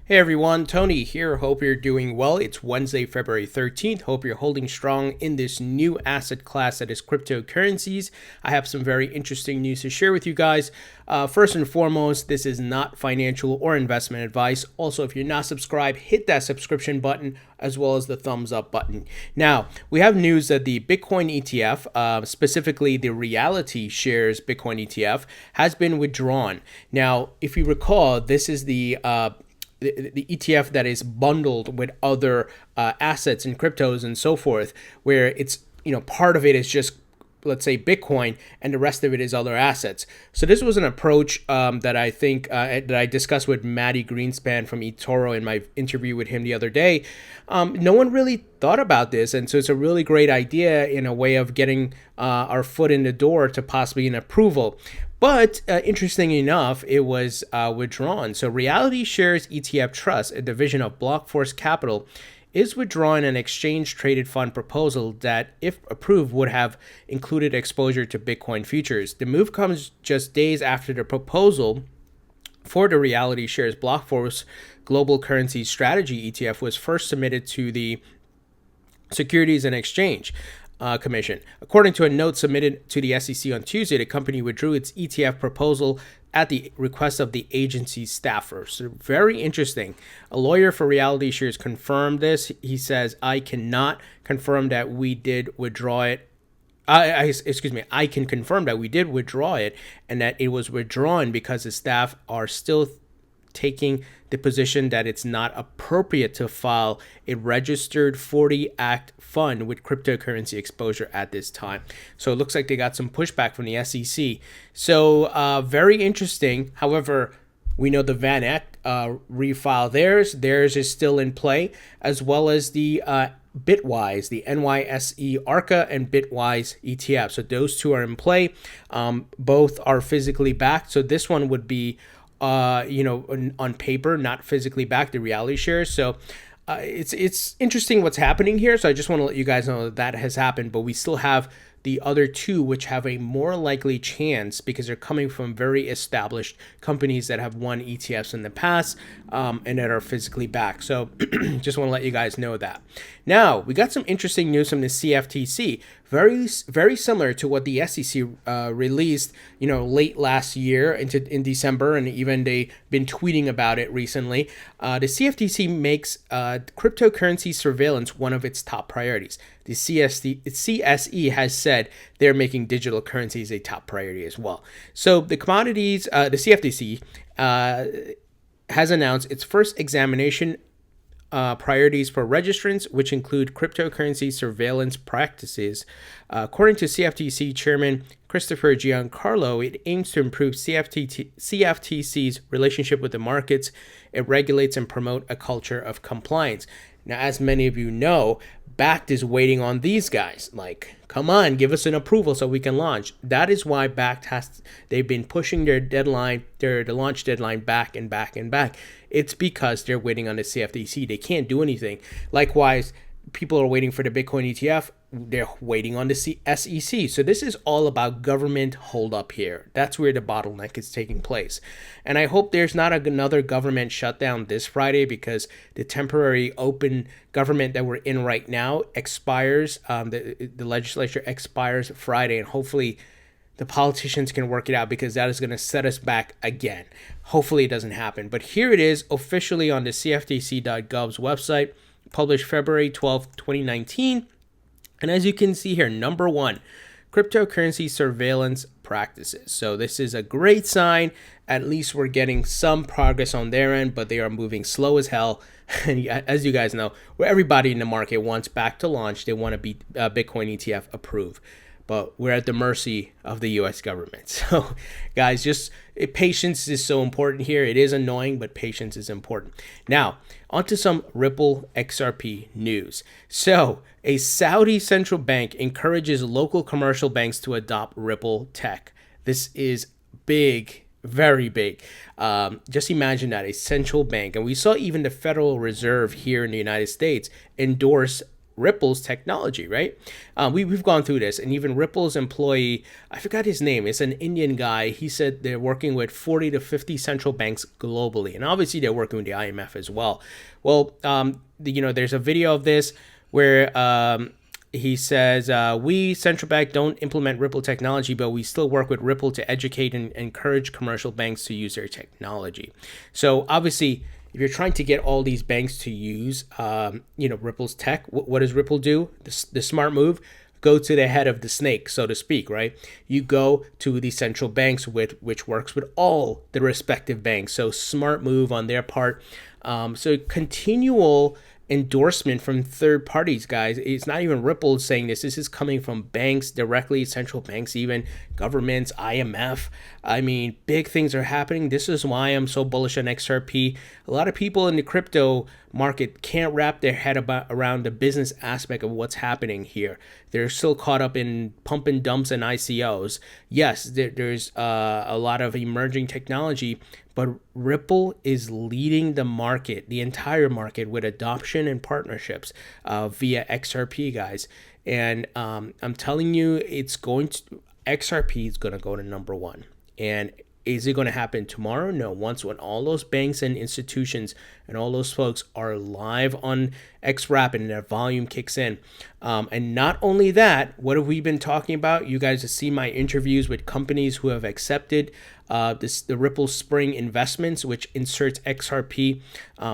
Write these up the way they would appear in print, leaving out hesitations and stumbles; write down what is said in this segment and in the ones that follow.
Hey everyone, Tony here. Hope you're doing well. It's Wednesday, February 13th. Hope you're holding strong in this new asset class that is cryptocurrencies. I have some very interesting news to share with you guys. First and foremost, this is not financial or investment advice. Also, if you're not subscribed, hit that subscription button as well as the thumbs up button. Now, we have news that the Bitcoin ETF, specifically the Reality Shares Bitcoin ETF, has been withdrawn. Now, if you recall, this is the ETF that is bundled with other assets and cryptos and so forth, where it's, part of it is just, let's say, Bitcoin and the rest of it is other assets. So this was an approach that I think that I discussed with Matty Greenspan from eToro in my interview with him the other day. No one really thought about this, and so it's a really great idea in a way of getting our foot in the door to possibly an approval. But interesting enough, it was withdrawn. So Reality Shares ETF Trusts, a division of Blockforce Capital, is withdrawing an exchange-traded fund proposal that, if approved, would have included exposure to Bitcoin futures. The move comes just days after the proposal for the Reality Shares Blockforce Global Currency Strategy ETF was first submitted to the Securities and Exchange Commission. According to a note submitted to the SEC on Tuesday, the company withdrew its ETF proposal at the request of the agency's staffers. So very interesting. A lawyer for Reality Shares confirmed this. He says, I cannot confirm that we did withdraw it. I can confirm that we did withdraw it and that it was withdrawn because the staff are still taking the position that it's not appropriate to file a registered 40 Act fund with cryptocurrency exposure at this time. So it looks like they got some pushback from the SEC. So very interesting. However, we know the Van Eck refile theirs. Theirs is still in play, as well as the Bitwise, the NYSE ARCA and Bitwise ETF. So those two are in play. Both are physically backed. So this one would be on paper, not physically backed, the Reality Shares. So it's interesting what's happening here. So I just want to let you guys know that has happened, but we still have the other two, which have a more likely chance because they're coming from very established companies that have won ETFs in the past and that are physically backed. So just want to let you guys know that. Now, we got some interesting news from the CFTC, very, very similar to what the SEC released, late last year in December, and even they've been tweeting about it recently. The CFTC makes cryptocurrency surveillance one of its top priorities. The CSE has said they're making digital currencies a top priority as well. So the CFTC has announced its first examination priorities for registrants, which include cryptocurrency surveillance practices. According to CFTC Chairman Christopher Giancarlo, it aims to improve CFTC's relationship with the markets. It regulates and promotes a culture of compliance. Now, as many of you know, Bakkt is waiting on these guys. Like, come on, give us an approval so we can launch. That is why Bakkt they've been pushing their deadline, the launch deadline back and back and back. It's because they're waiting on the CFTC. They can't do anything. Likewise, people are waiting for the Bitcoin ETF. They're waiting on the SEC. So this is all about government holdup here. That's where the bottleneck is taking place. And I hope there's not another government shutdown this Friday, because the temporary open government that we're in right now expires. The legislature expires Friday, and hopefully the politicians can work it out, because that is going to set us back again. Hopefully it doesn't happen. But here it is officially on the CFTC.gov's website, published February 12th, 2019. And as you can see here, number one, cryptocurrency surveillance practices. So this is a great sign. At least we're getting some progress on their end, but they are moving slow as hell. And as you guys know, where everybody in the market wants Bakkt to launch, they want to be Bitcoin ETF approved. But we're at the mercy of the U.S. government. So, guys, patience is so important here. It is annoying, but patience is important. Now, on to some Ripple XRP news. So, a Saudi central bank encourages local commercial banks to adopt Ripple tech. This is big, very big. Just imagine that, a central bank. And we saw even the Federal Reserve here in the United States endorse Ripple's technology, right? We've gone through this, and even Ripple's employee, I forgot his name, it's an Indian guy. He said they're working with 40 to 50 central banks globally, and obviously they're working with the IMF as well. Well, there's a video of this where he says, we, central bank, don't implement Ripple technology, but we still work with Ripple to educate and encourage commercial banks to use their technology. So obviously, if you're trying to get all these banks to use, Ripple's tech, what does Ripple do? The smart move, go to the head of the snake, so to speak, right? You go to the central banks, which works with all the respective banks. So smart move on their part. So continual endorsement from third parties, guys. It's not even Ripple saying this. This is coming from banks directly, central banks, even governments, IMF. I mean, big things are happening. This is why I'm so bullish on XRP. A lot of people in the crypto market can't wrap their head around the business aspect of what's happening here. They're still caught up in pump and dumps and ICOs. Yes, there's a lot of emerging technology, but Ripple is leading the market, the entire market, with adoption and partnerships via XRP, guys. And I'm telling you, XRP is going to go to number one. And is it going to happen tomorrow? No. When all those banks and institutions and all those folks are live on XRP and their volume kicks in. And not only that, what have we been talking about? You guys have seen my interviews with companies who have accepted the Ripple Spring investments, which inserts XRP,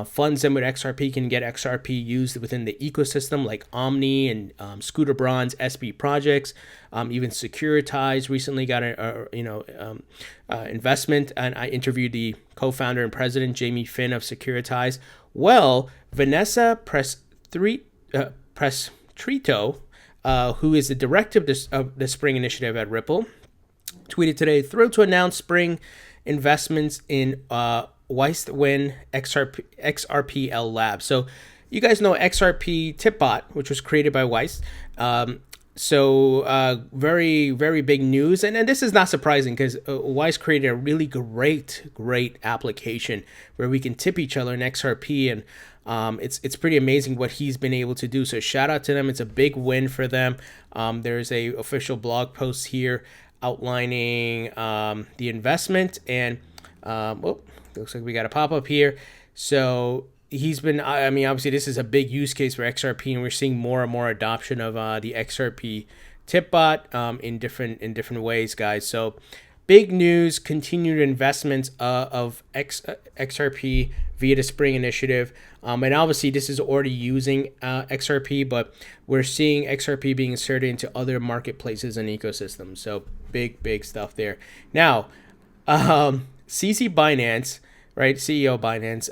funds them with XRP, can get XRP used within the ecosystem like Omni and Scooter Braun's SB projects, even Securitize recently got an investment, and I interviewed the co-founder and president Jamie Finn of Securitize. Well, Vanessa Prestrito, who is the director of the Spring Initiative at Ripple, tweeted today, thrilled to announce Spring investments in WietseWind XRPL Labs. So you guys know XRP Tipbot, which was created by Weiss. Very, very big news. And this is not surprising because Weiss created a really great application where we can tip each other in XRP. And it's pretty amazing what he's been able to do. So shout out to them. It's a big win for them. There's a official blog post here outlining the investment. And looks like we got a pop-up here. So he's been, obviously this is a big use case for XRP, and we're seeing more and more adoption of the XRP Tipbot in different ways, guys. So big news, continued investments of XRP via the Spring Initiative. And obviously this is already using XRP, but we're seeing XRP being inserted into other marketplaces and ecosystems. So big stuff there. Now, CC Binance, right? CEO Binance,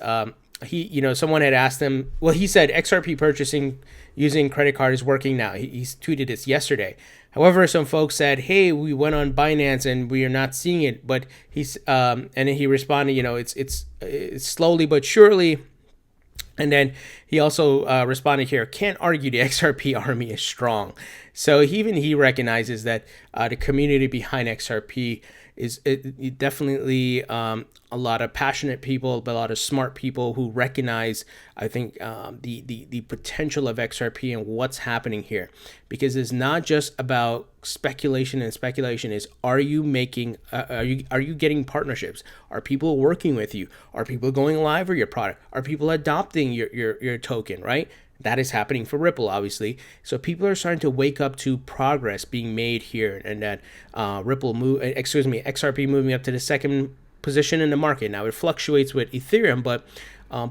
someone had asked him, well, he said XRP purchasing using credit card is working now. He's tweeted this yesterday. However, some folks said, hey, we went on Binance and we are not seeing it. But and then he responded, it's slowly but surely. And then he also responded here, can't argue the XRP army is strong. So he recognizes that the community behind XRP is definitely a lot of passionate people, but a lot of smart people who recognize, I think, the potential of XRP and what's happening here. Because it's not just about speculation, and speculation is, are you getting partnerships? Are people working with you? Are people going live with your product? Are people adopting your token, right? That is happening for Ripple, obviously. So people are starting to wake up to progress being made here, and that XRP moving up to the second position in the market. Now it fluctuates with Ethereum, but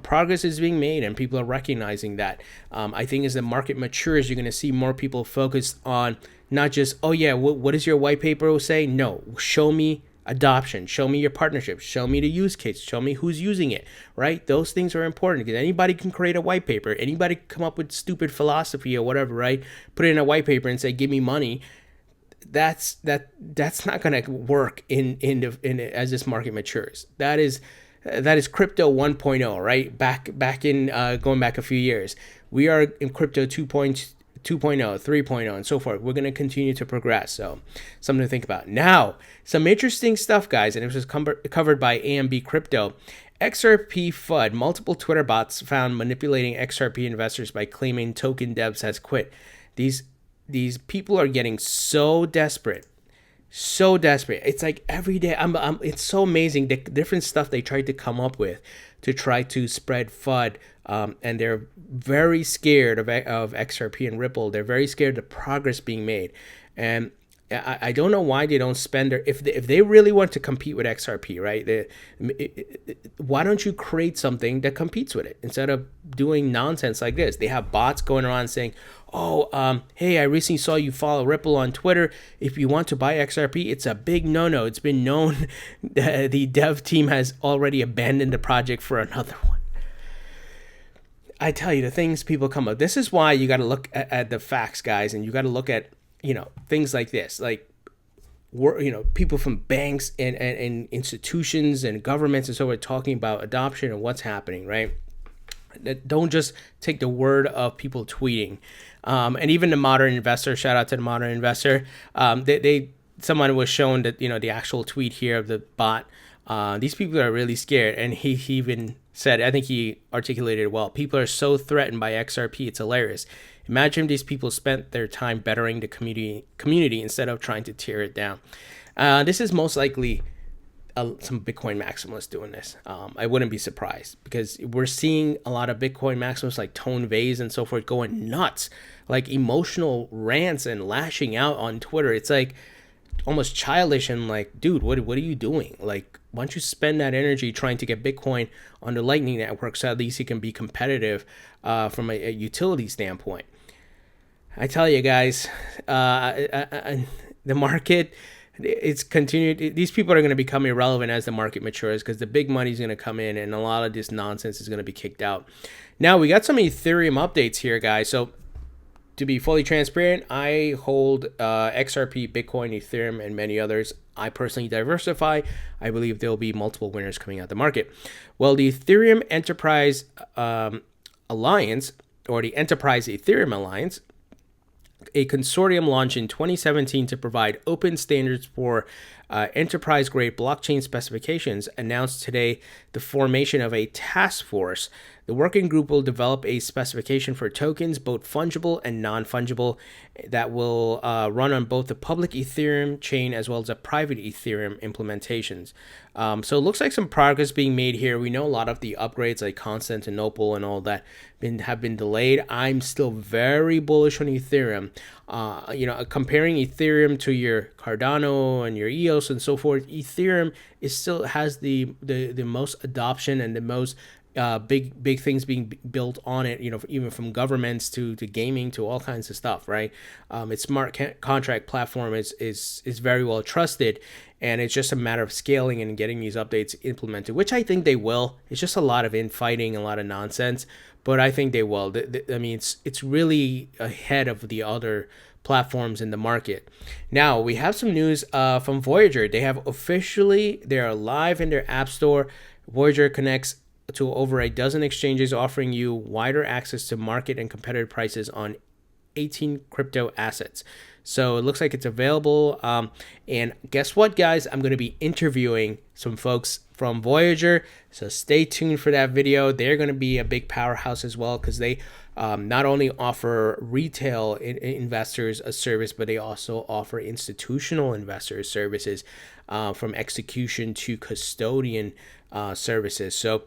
progress is being made, and people are recognizing that. I think as the market matures, you're going to see more people focused on not just, what does your white paper say? No, show me adoption, show me your partnerships, show me the use case, show me who's using it, right? Those things are important because anybody can create a white paper, anybody can come up with stupid philosophy or whatever, right? Put it in a white paper and say, give me money. That's not going to work in as this market matures. That is crypto 1.0, right? Back in going back a few years. We are in crypto 2.0, 3.0, and so forth. We're going to continue to progress. So something to think about. Now, some interesting stuff, guys, and it was covered by AMB Crypto. XRP FUD. Multiple Twitter bots found manipulating XRP investors by claiming token devs has quit. These people are getting so desperate. So desperate. It's like every day. It's so amazing the different stuff they tried to come up with to try to spread FUD. And they're very scared of XRP and Ripple. They're very scared of the progress being made. And I don't know why they don't spend their, if they really want to compete with XRP, right? Why don't you create something that competes with it instead of doing nonsense like this? They have bots going around saying, oh, hey, I recently saw you follow Ripple on Twitter. If you want to buy XRP, it's a big no-no. It's been known that the dev team has already abandoned the project for another one. I tell you, the things people come up. This is why you got to look at the facts, guys, and you got to look at, things like this, like, people from banks and institutions and governments and so forth talking about adoption and what's happening, right? Don't just take the word of people tweeting. And even the Modern Investor, shout out to the Modern Investor. Someone was shown that, the actual tweet here of the bot. These people are really scared. And he even said, I think he articulated it well, people are so threatened by XRP, it's hilarious. Imagine if these people spent their time bettering the community instead of trying to tear it down. This is most likely some Bitcoin maximalists doing this. I wouldn't be surprised because we're seeing a lot of Bitcoin maximalists like Tone Vays and so forth going nuts, like emotional rants and lashing out on Twitter. It's like almost childish and like, dude, what are you doing? Like, why don't you spend that energy trying to get Bitcoin on the Lightning Network so at least you can be competitive from a utility standpoint? I tell you guys, the market, it's continued. These people are going to become irrelevant as the market matures because the big money is going to come in and a lot of this nonsense is going to be kicked out. Now, we got some Ethereum updates here, guys. So to be fully transparent, I hold XRP, Bitcoin, Ethereum, and many others. I personally diversify. I believe there will be multiple winners coming out the market. Well, the Ethereum Enterprise Alliance, or the Enterprise Ethereum Alliance, a consortium launched in 2017 to provide open standards for enterprise-grade blockchain specifications, announced today the formation of a task force. The working group will develop a specification for tokens, both fungible and non-fungible, that will run on both the public Ethereum chain as well as the private Ethereum implementations. So it looks like some progress being made here. We know a lot of the upgrades like Constantinople and all that have been delayed. I'm still very bullish on Ethereum. Comparing Ethereum to your Cardano and your EOS and so forth, Ethereum still has the most adoption and the most big things being built on it, even from governments to gaming to all kinds of stuff, right? Its smart contract platform is very well trusted, and it's just a matter of scaling and getting these updates implemented, which I think they will. It's just a lot of infighting, a lot of nonsense, but I think they will. I mean, it's really ahead of the other platforms in the market. Now, we have some news from Voyager. They are live in their app store. Voyager connects to over a dozen exchanges, offering you wider access to market and competitive prices on 18 crypto assets. So it looks like it's available. And guess what, guys? I'm going to be interviewing some folks from Voyager. So stay tuned for that video. They're going to be a big powerhouse as well because they not only offer retail investors a service, but they also offer institutional investors services from execution to custodian services. So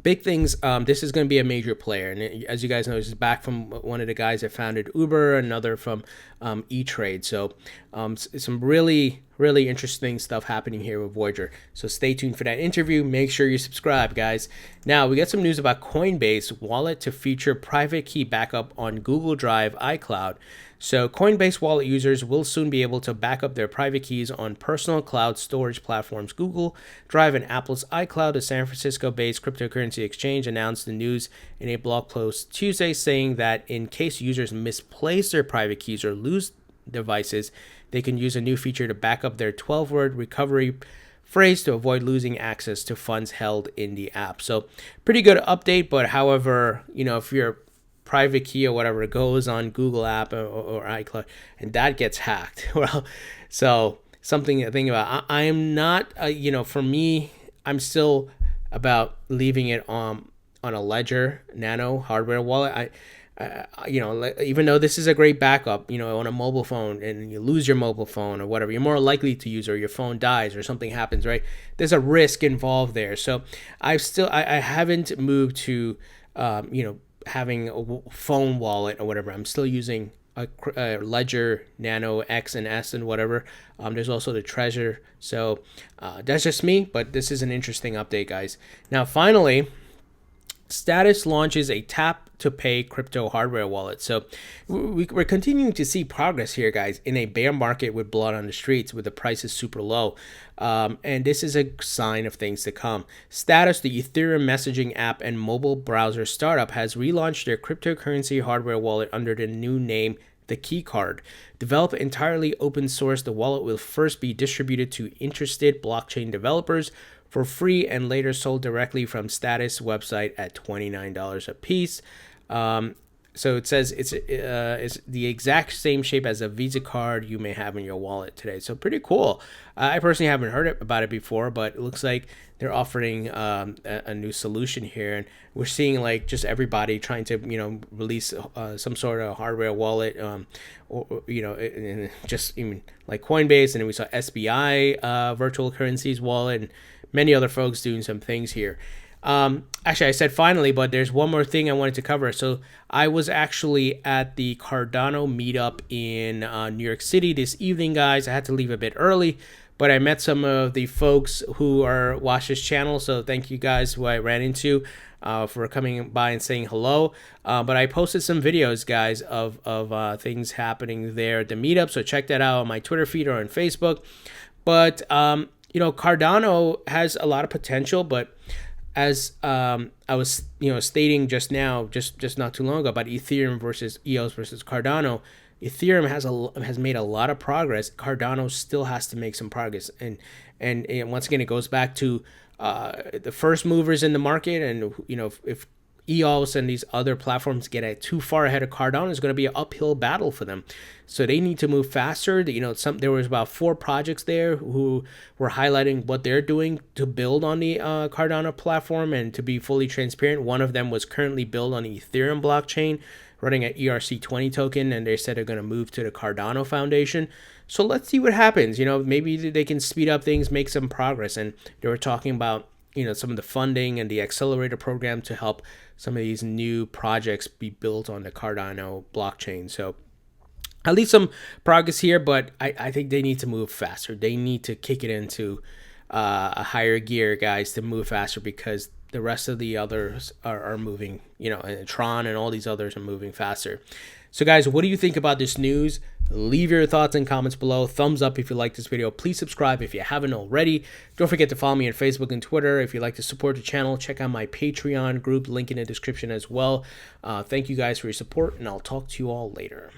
big things. This is going to be a major player, and as you guys know, this is back from one of the guys that founded Uber, another from E-Trade. So some really interesting stuff happening here with Voyager. So stay tuned for that interview. Make sure you subscribe, guys. Now we got some news about Coinbase wallet to feature private key backup on Google Drive, iCloud. So Coinbase wallet users will soon be able to back up their private keys on personal cloud storage platforms. Google Drive and Apple's iCloud, a San Francisco-based cryptocurrency exchange, announced the news in a blog post Tuesday, saying that in case users misplace their private keys or lose devices, they can use a new feature to back up their 12-word recovery phrase to avoid losing access to funds held in the app. So pretty good update, but however, if you're private key or whatever goes on Google app or iCloud and that gets hacked, well, so something to think about. I am not, for me, I'm still about leaving it on a Ledger Nano hardware wallet. Even though this is a great backup, on a mobile phone, and you lose your mobile phone or whatever, you're more likely to use, or your phone dies or something happens, right? There's a risk involved there. So I haven't moved to, having a phone wallet or whatever. I'm still using a Ledger Nano X and S and whatever. There's also the Treasure. So that's just me, but this is an interesting update, guys. Now, finally, Status launches a tap-to-pay crypto hardware wallet. So we're continuing to see progress here, guys, in a bear market with blood on the streets, with the prices super low. And this is a sign of things to come. Status, the Ethereum messaging app and mobile browser startup, has relaunched their cryptocurrency hardware wallet under the new name, the Keycard. Developed entirely open source, the wallet will first be distributed to interested blockchain developers for free and later sold directly from Status website at $29 a piece. So it says it's the exact same shape as a Visa card you may have in your wallet today. So pretty cool. I personally haven't heard about it before, but it looks like they're offering a new solution here, and we're seeing like just everybody trying to release some sort of hardware wallet, or just even like Coinbase, and then we saw SBI virtual currencies wallet, and many other folks doing some things here. Actually, I said finally, but there's one more thing I wanted to cover. So I was actually at the Cardano meetup in New York City this evening, guys. I had to leave a bit early, but I met some of the folks who watch this channel. So thank you guys who I ran into for coming by and saying hello. But I posted some videos, guys, of things happening there at the meetup. So check that out on my Twitter feed or on Facebook. But Cardano has a lot of potential, but as I was stating just now, just not too long ago, about Ethereum versus EOS versus Cardano, Ethereum has made a lot of progress. Cardano still has to make some progress, and once again, it goes back to the first movers in the market, and if EOS and these other platforms get too far ahead of Cardano, it's going to be an uphill battle for them. So they need to move faster. There was about 4 projects there who were highlighting what they're doing to build on the Cardano platform, and to be fully transparent, one of them was currently built on the Ethereum blockchain, running an ERC20 token, and they said they're going to move to the Cardano Foundation. So let's see what happens. Maybe they can speed up things, make some progress. And they were talking about some of the funding and the accelerator program to help some of these new projects be built on the Cardano blockchain. So at least some progress here, but I think they need to move faster. They need to kick it into a higher gear, guys, to move faster, because the rest of the others are moving, and Tron and all these others are moving faster. So guys, what do you think about this news? Leave your thoughts and comments below. Thumbs up if you like this video. Please subscribe if you haven't already. Don't forget to follow me on Facebook and Twitter. If you'd like to support the channel, check out my Patreon group, link in the description as well. Thank you guys for your support, and I'll talk to you all later.